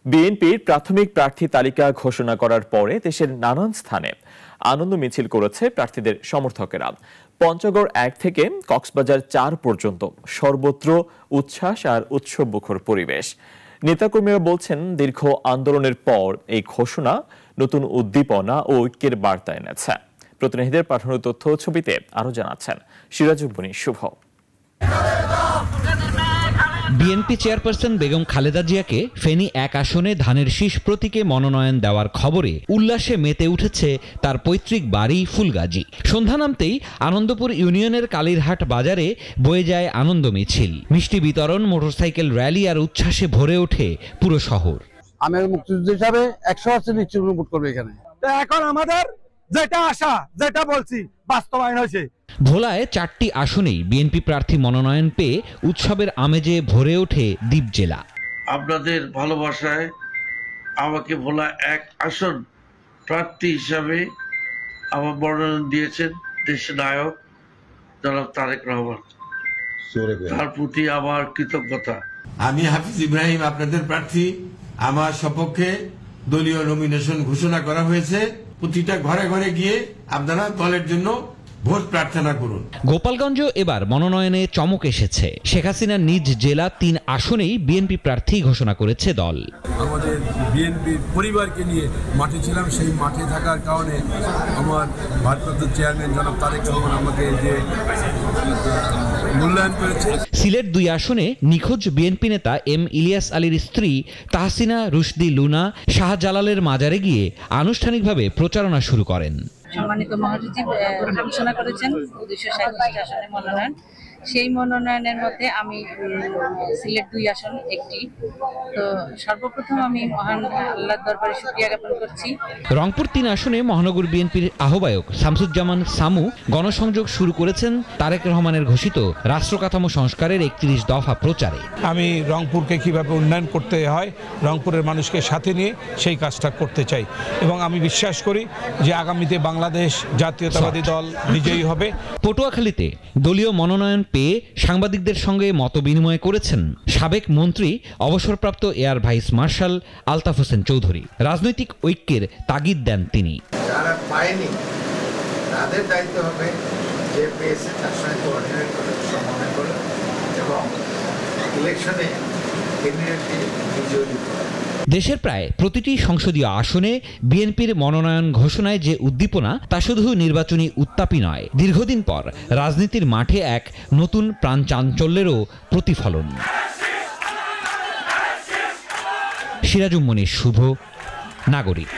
বিএনপির প্রাথমিক প্রার্থী তালিকা ঘোষণা করার পরে দেশের নানান স্থানে আনন্দ মিছিল করেছে প্রার্থীদের সমর্থকেরা। পঞ্চগড় 1 থেকে কক্সবাজার 4 পর্যন্ত সর্বত্র উচ্ছ্বাস আর উৎসবমুখর পরিবেশ। নেতাকর্মীরা বলছেন, দীর্ঘ আন্দোলনের পর এই ঘোষণা নতুন উদ্দীপনা ও ঐক্যের বার্তা এনেছে। প্রতিনিধিদের পাঠানো তথ্য ছবিতে আরো জানাচ্ছেন সিরাজুল শুভ। বিএনপি চেয়ারপারসন বেগম খালেদা জিয়াকে ফেনী 1 আসনে ধানের শীষ প্রতীকে মনোনয়ন দেওয়ার খবরে উল্লাসে মেতে উঠেছে তার পৈতৃক বাড়ি ফুলগাজী। সন্ধ্যা নামতেই আনন্দপুর ইউনিয়নের কালীরহাট বাজারে বয়ে যায় আনন্দ মিছিল, মিষ্টি বিতরণ, মোটরসাইকেল র্যালি আর উচ্ছ্বাসে ভরে ওঠে পুরো শহর। আমি মুক্তিযোদ্ধা হিসাবে 100% নিশ্চিত ভোট করবো এখানে। এখন আমাদের যেটা আশা, যেটা বলছি বাস্তবায়ন হয়েছে। ভোলায় 4টি আসনেই বিএনপি প্রার্থী মনোনয়ন পেয়ে উৎসবের আমেজে ভরে ওঠে দ্বীপ জেলা। আপনাদের ভালোবাসায় আমাকে ভোলা 1 আসন প্রার্থী হিসাবে আমার মনোনয়ন দিয়েছেন দেশের নায়ক জনাব তারেক রহমান। তার প্রতি আমার কৃতজ্ঞতা। আমি হাফিজ ইব্রাহিম, আপনাদের প্রার্থী। আমার সপক্ষে দলীয় নমিনেশন ঘোষণা করা হয়েছে। প্রতিটা ঘরে ঘরে গিয়ে আপনারা দলের জন্য ভোট প্রার্থনা করুন। গোপালগঞ্জ এবার মনোনয়নে চমক এসেছে। শেখ হাসিনার নিজ জেলা 3 আসনেই বিএনপি প্রার্থী ঘোষণা করেছে দল। আমাদের বিএনপি পরিবারকে নিয়ে মাঠে ছিলাম, সেই মাঠে থাকার কারণে আমার ভারপ্রাপ্ত চেয়ারম্যান জনাব তারেক রহমান আমাকে যে মূল্যায়ন করেছে। সিলেট 2 আসনে নিখোঁজ বিএনপি নেতা এম ইলিয়াস আলীর স্ত্রী তাহসিনা রুশদি লুনা শাহজালালের মাজারে গিয়ে আনুষ্ঠানিকভাবে প্রচারণা শুরু করেন। সম্মানিত মহাসচিব ঘোষণা করেছেন 237 আসনে মনোনয়ন। সেই মনোনয়নের মধ্যে আমি সিলেট 2 আসন একটি। তো সর্বপ্রথম আমি মহান আল্লাহর দরবারে শুকরিয়া জ্ঞাপন করছি। রংপুর 3 আসনে মহানগর বিএনপির আহ্বায়ক শামসুজ্জামান সামু গণসংযোগ শুরু করেছেন তারেক রহমানের ঘোষিত রাষ্ট্র কাঠামো সংস্কারের 31 দফা প্রচারে। আমি রংপুরকে কিভাবে উন্নয়ন করতে হয়, রংপুরের মানুষকে সাথে নিয়ে সেই কাজটা করতে চাই এবং আমি বিশ্বাস করি যে আগামীতে বাংলাদেশ জাতীয়তাবাদী দল বিজয়ী হবে। পটুয়াখালীতে দলীয় মনোনয়ন পেয়ে সাংবাদিকদের সঙ্গে মতবিনিময় করেছেন সাবেক মন্ত্রী অবসরপ্রাপ্ত air vice marshal Altaf Hossain Chowdhury. রাজনৈতিক ঐক্যের তাগিদ দেন তিনি। যারা পায়নি তাদের দায়িত্ব হবে যে পেয়েছে তার সঙ্গে কোঅর্ডিনেট করে, সমন্বয় করে এবং ইলেকশনে ক্যান্ডিডেটকে বিজয়ী করা। দেশের প্রায় প্রতিটি সংসদীয় আসনে বিএনপির মনোনয়ন ঘোষণায় যে উদ্দীপনা, তা শুধু নির্বাচনী উত্তাপই নয়, দীর্ঘদিন পর রাজনীতির মাঠে এক নতুন প্রাণ চাঞ্চল্যেরও প্রতিফলন। সিরাজুল শুভ, নাগরিক।